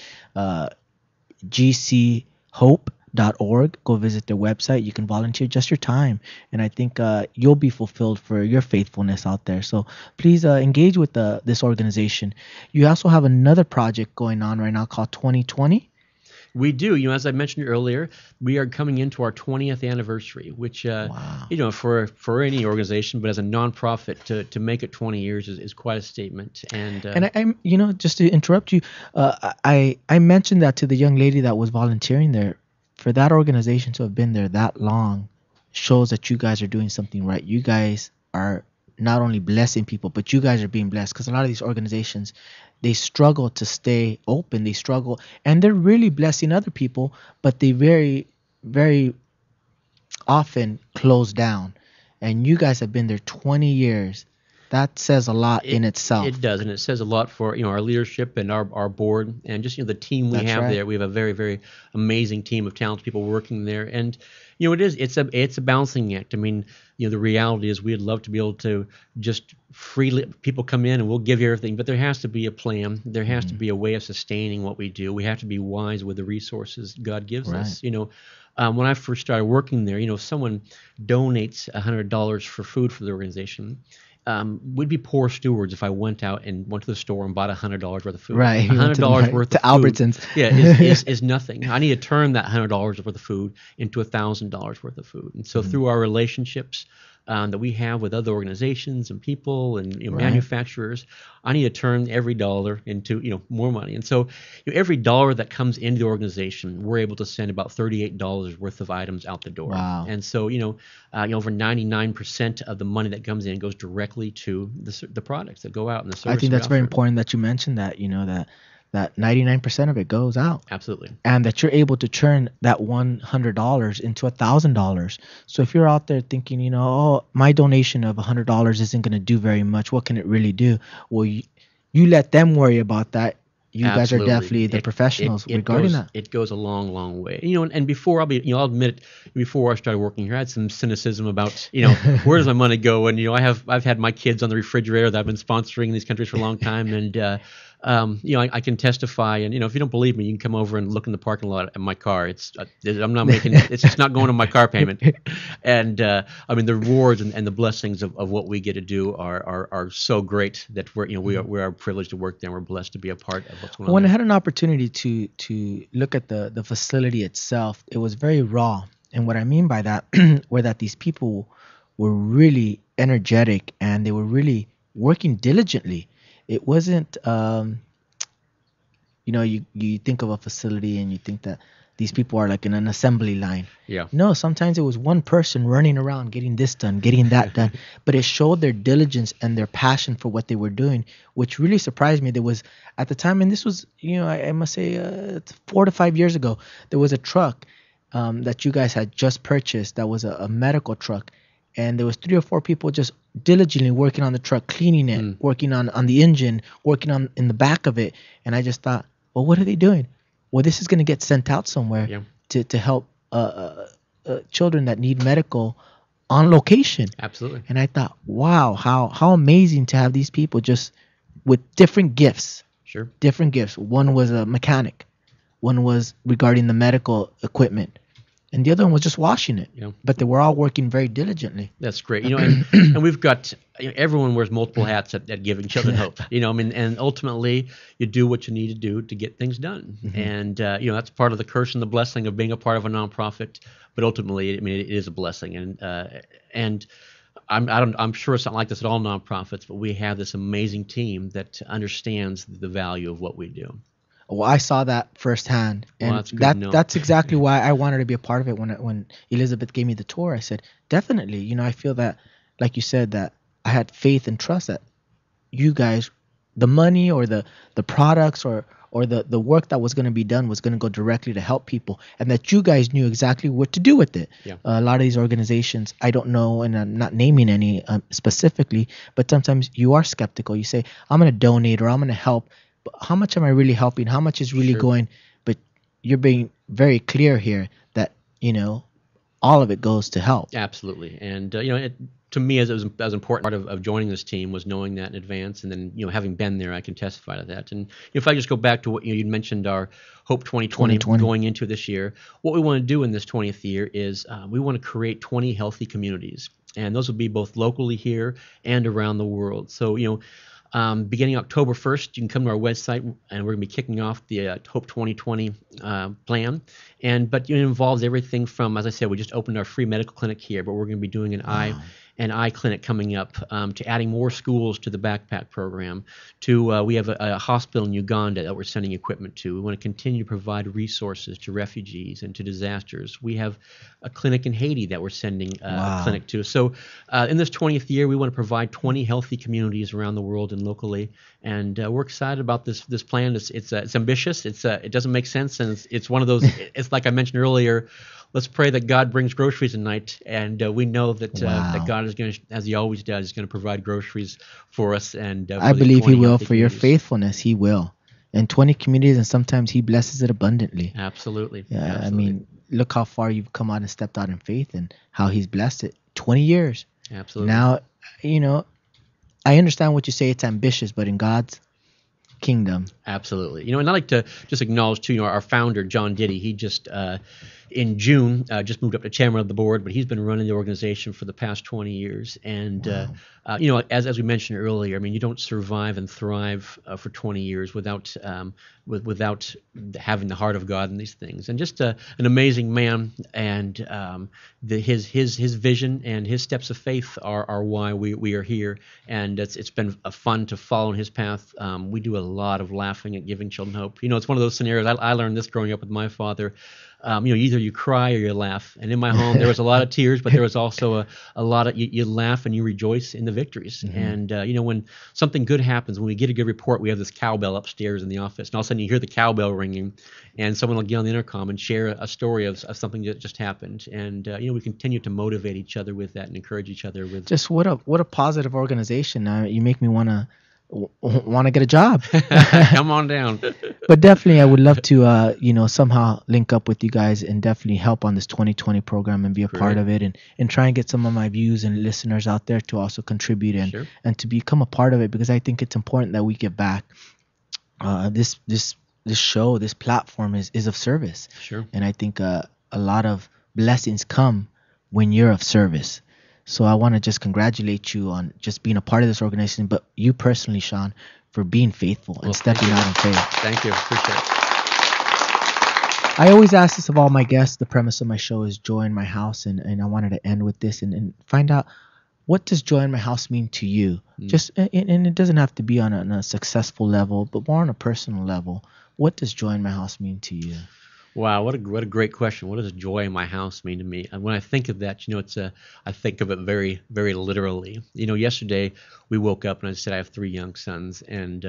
GCHope.org. .org. Go visit their website. You can volunteer just your time, and I think you'll be fulfilled for your faithfulness out there. So please engage with this organization. You also have another project going on right now called 2020. We do. As I mentioned earlier, we are coming into our 20th anniversary, which, Wow. For any organization, but as a nonprofit, to make it 20 years is quite a statement. And I'm, just to interrupt you, I mentioned that to the young lady that was volunteering there. For that organization to have been there that long shows that you guys are doing something right. You guys are not only blessing people, but you guys are being blessed, because a lot of these organizations, they struggle to stay open. They struggle, and they're really blessing other people, but they very, very often close down. And you guys have been there 20 years. That says a lot in itself. It does, and it says a lot for our leadership and our board, and just the team we That's have right. there. We have a very, very amazing team of talented people working there, and it's a balancing act. The reality is we'd love to be able to just freely people come in and we'll give you everything, but there has to be a plan. There has to be a way of sustaining what we do. We have to be wise with the resources God gives us. When I first started working there, someone donates $100 for food for the organization. We'd be poor stewards if I went out and went to the store and bought $100 worth of food. Right. $100 worth to of food, Albertsons. is nothing. I need to turn that $100 worth of food into $1,000 worth of food. And so through our relationships that we have with other organizations and people and manufacturers, I need to turn every dollar into more money. And so every dollar that comes into the organization, we're able to send about $38 worth of items out the door. Wow. And so over 99% of the money that comes in goes directly to the products that go out and the service. I think that's we very offer. important that you mentioned that, that 99% of it goes out. Absolutely. And that you're able to turn that $100 into $1,000. So if you're out there thinking, my donation of $100 isn't going to do very much, what can it really do? Well, you let them worry about that. You guys are Absolutely. definitely the professionals regarding that. It goes a long, long way. And before I'll admit it, before I started working here, I had some cynicism about, where does my money go? And I've had my kids on the refrigerator that I've been sponsoring in these countries for a long time, and I can testify. And if you don't believe me, you can come over and look in the parking lot at my car. I'm not making it's just not going to my car payment. And the rewards and the blessings of what we get to do are so great that we are privileged to work there, and we're blessed to be a part of what's going on. When I there. had an opportunity to look at the facility itself, it was very raw. And what I mean by that were that these people were really energetic and they were really working diligently. It wasn't, you think of a facility and you think that these people are like in an assembly line. Yeah. No, sometimes it was one person running around getting this done, getting that done. But it showed their diligence and their passion for what they were doing, which really surprised me. There was, at the time, and this was, I must say 4 to 5 years ago, there was a truck that you guys had just purchased that was a medical truck. And there was 3 or 4 people just diligently working on the truck, cleaning it, working on the engine, working on in the back of it. And I just thought, well, what are they doing? Well, this is going to get sent out somewhere to help children that need medical on location. Absolutely. And I thought, wow, how amazing to have these people just with different gifts. Sure. Different gifts. One was a mechanic. One was regarding the medical equipment. And the other one was just washing it. Yeah. But they were all working very diligently. That's great. And we've got everyone wears multiple hats at Giving Children Hope. And ultimately you do what you need to do to get things done. And that's part of the curse and the blessing of being a part of a nonprofit. But ultimately, it is a blessing. And I'm sure it's not like this at all nonprofits, but we have this amazing team that understands the value of what we do. Well, I saw that firsthand, and Well, that's good to know. that's exactly why I wanted to be a part of it. When Elizabeth gave me the tour, I said, definitely. I feel that, like you said, that I had faith and trust that you guys, the money or the products or the work that was going to be done was going to go directly to help people, and that you guys knew exactly what to do with it. Yeah. A lot of these organizations, I don't know, and I'm not naming any specifically, but sometimes you are skeptical. You say, I'm going to donate or I'm going to help. But how much am I really helping? How much is really going? But you're being very clear here that, all of it goes to help. Absolutely. And, to me, as important part of joining this team was knowing that in advance, and then having been there, I can testify to that. And if I just go back to what you mentioned, our Hope 2020 going into this year, what we want to do in this 20th year is we want to create 20 healthy communities, and those will be both locally here and around the world. So beginning October 1st, you can come to our website, and we're going to be kicking off the Hope 2020 plan. But it involves everything from, as I said, we just opened our free medical clinic here, but we're going to be doing an eye clinic coming up, to adding more schools to the backpack program, to we have a hospital in Uganda that we're sending equipment to. We want to continue to provide resources to refugees and to disasters. We have a clinic in Haiti that we're sending a clinic to. So in this 20th year, we want to provide 20 healthy communities around the world and locally. And we're excited about this plan. It's ambitious. It doesn't make sense, and it's one of those. It's like I mentioned earlier. Let's pray that God brings groceries tonight, and we know that that God is going to, as He always does, is going to provide groceries for us. And I believe He will for your faithfulness. He will, and 20 communities, and sometimes He blesses it abundantly. Absolutely. Yeah, Absolutely. I mean, look how far you've come out and stepped out in faith, and how He's blessed it. 20 years. Absolutely. Now, I understand what you say. It's ambitious, but in God's kingdom. Absolutely. And I'd like to just acknowledge too, our founder, John Diddy. He just in June just moved up to chairman of the board, but he's been running the organization for the past 20 years. And as we mentioned earlier, I mean, you don't survive and thrive for 20 years without without having the heart of God in these things. And just an amazing man, and his vision and his steps of faith are why we are here. And it's been fun to follow in his path. We do a lot of laughing at giving children hope. It's one of those scenarios. I learned this growing up with my father. Either you cry or you laugh. And in my home, there was a lot of tears, but there was also a lot of you laugh and you rejoice in the victories. Mm-hmm. And when something good happens, when we get a good report, we have this cowbell upstairs in the office, and all of a sudden you hear the cowbell ringing, and someone will get on the intercom and share a story of something that just happened. And we continue to motivate each other with that and encourage each other with. Just what a positive organization. You make me want to get a job. Come on down. But definitely I would love to somehow link up with you guys and definitely help on this 2020 program and be a part of it, and try and get some of my views and listeners out there to also contribute and to become a part of it, because I think it's important that we give back. This show, this platform is of service. Sure. And I think a lot of blessings come when you're of service. So I want to just congratulate you on just being a part of this organization, but you personally, Sean, for being faithful and stepping out in faith. Thank you. Appreciate it. I always ask this of all my guests. The premise of my show is joy in my house, and I wanted to end with this and find out, what does joy in my house mean to you? Just and it doesn't have to be on a successful level, but more on a personal level. What does joy in my house mean to you? Wow, what a great question. What does joy in my house mean to me? And when I think of that, I think of it very, very literally. Yesterday we woke up, and I said I have 3 young sons, and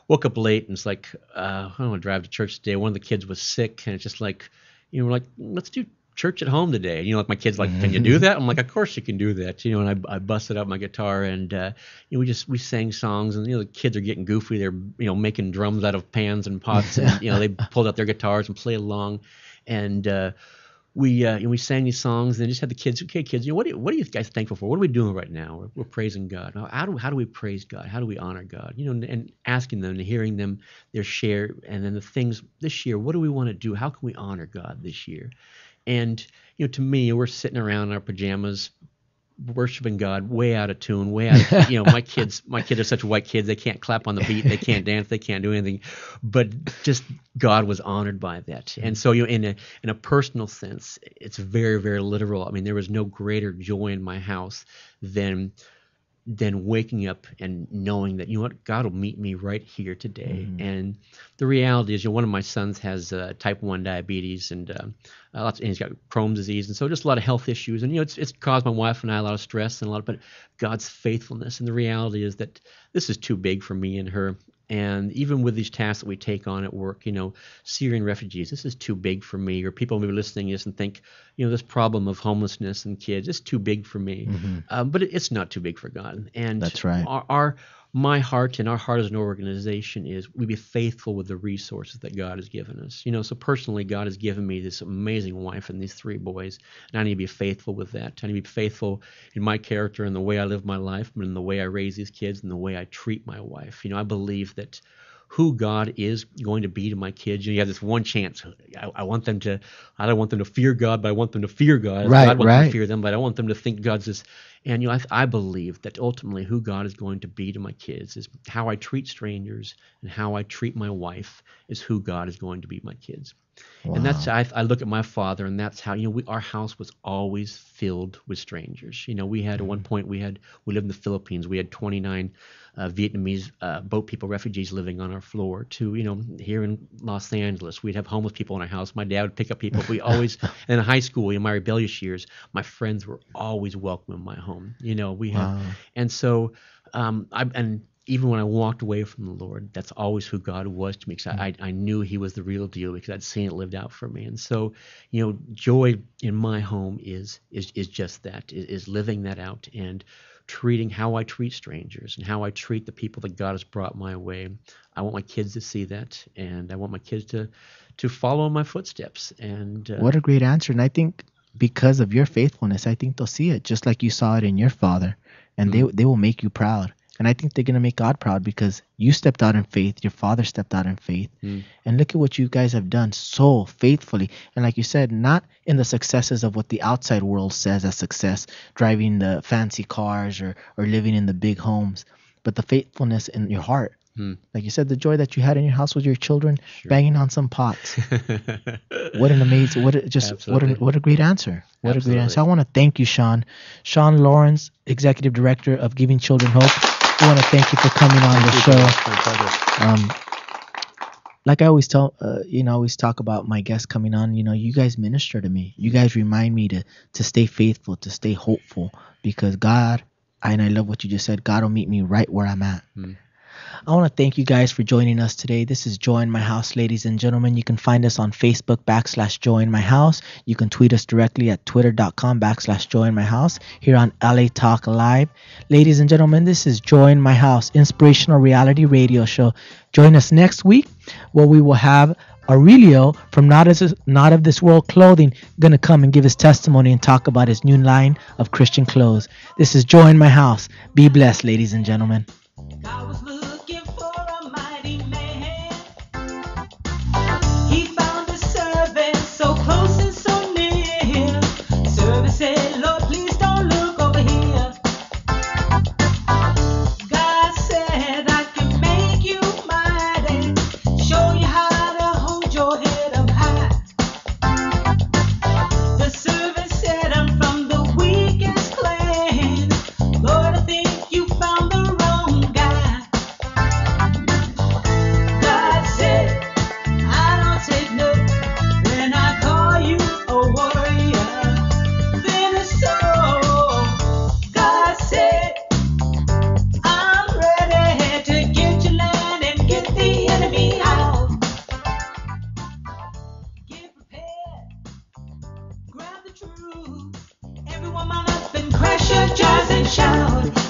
woke up late, and it's like I don't want to drive to church today. One of the kids was sick, and it's just like, we're like, let's do church at home today. Like my kids like, can you do that? I'm like, of course you can do that. And I busted out my guitar, and we sang songs, and the kids are getting goofy. They're making drums out of pans and pots, and they pulled out their guitars and played along, and we sang these songs, and then just had the kids. Okay, kids, what are you guys thankful for? What are we doing right now? We're praising God. How do we praise God? How do we honor God? And asking them and hearing them their share, and then the things this year. What do we want to do? How can we honor God this year? And to me, we're sitting around in our pajamas, worshiping God, way out of tune, way out of, my kids are such white kids, they can't clap on the beat, they can't dance, they can't do anything, but just God was honored by that. And so in a personal sense, it's very, very literal. I mean, there was no greater joy in my house than waking up and knowing that, God will meet me right here today. Mm-hmm. And the reality is, one of my sons has type 1 diabetes, and he's got Crohn's disease, and so just a lot of health issues. And it's caused my wife and I a lot of stress and but God's faithfulness. And the reality is that this is too big for me and her. And even with these tasks that we take on at work, Syrian refugees, this is too big for me. Or people may be listening to this and think, this problem of homelessness and kids is too big for me. Mm-hmm. But it's not too big for God. And that's right. my heart and our heart as an organization is we be faithful with the resources that God has given us. So personally, God has given me this amazing wife and these 3 boys, and I need to be faithful with that. I need to be faithful in my character and the way I live my life, but in the way I raise these kids and the way I treat my wife. I believe that who God is going to be to my kids. You have this one chance. I want them to. I don't want them to fear God, but I want them to fear God. Right, God wants them right. to fear them, but I want them to think God's this. And I believe that ultimately who God is going to be to my kids is how I treat strangers and how I treat my wife is who God is going to be to my kids. Wow. And that's I look at my father, and that's how our house was always filled with strangers. We had at one point we lived in the Philippines. We had 29 Vietnamese boat people, refugees living on our floor. To here in Los Angeles, we'd have homeless people in our house. My dad would pick up people. We always in high school, in my rebellious years, my friends were always welcome in my home. We had, Wow. and so and even when I walked away from the Lord, that's always who God was to me, because I knew He was the real deal because I'd seen it lived out for me. And so, joy in my home is just that, is living that out and treating how I treat strangers and how I treat the people that God has brought my way. I want my kids to see that, and I want my kids to follow in my footsteps. And What a great answer. And I think because of your faithfulness, I think they'll see it just like you saw it in your father, and they will make you proud. And I think they're going to make God proud because you stepped out in faith. Your father stepped out in faith. And look at what you guys have done so faithfully. And like you said, not in the successes of what the outside world says as success, driving the fancy cars or living in the big homes, but the faithfulness in your heart. Like you said, the joy that you had in your house with your children, banging on some pots. What an amazing, what a great answer. What a great answer. I want to thank you, Sean. Sean Lawrence, Executive Director of Giving Children Hope. I want to thank you for coming on the show. Like I always tell, always talk about my guests coming on. You guys minister to me. You guys remind me to stay faithful, to stay hopeful, because God, and I love what you just said, God will meet me right where I'm at. I want to thank you guys for joining us today. This is Joy in My House, ladies and gentlemen. You can find us on Facebook /Joy in My House. You can tweet us directly at twitter.com /Joy in My House here on LA Talk Live. Ladies and gentlemen, this is Joy in My House, inspirational reality radio show. Join us next week where we will have Aurelio from Not of This World Clothing going to come and give his testimony and talk about his new line of Christian clothes. This is Joy in My House. Be blessed, ladies and gentlemen. I was looking for a mighty man. He found a servant so close and so near. Servant said, Lord, please don't look over here. God said, I can make you mighty, show you how to hold your head up high. The servant said, I'm from the weakest clan. Lord, I think you found the wrong guy. God said, I don't take no when I call you a warrior. Then it's so. God said, I'm ready to get your land and get the enemy out. Get prepared, grab the truth. Everyone mount up and crash your jars and shout.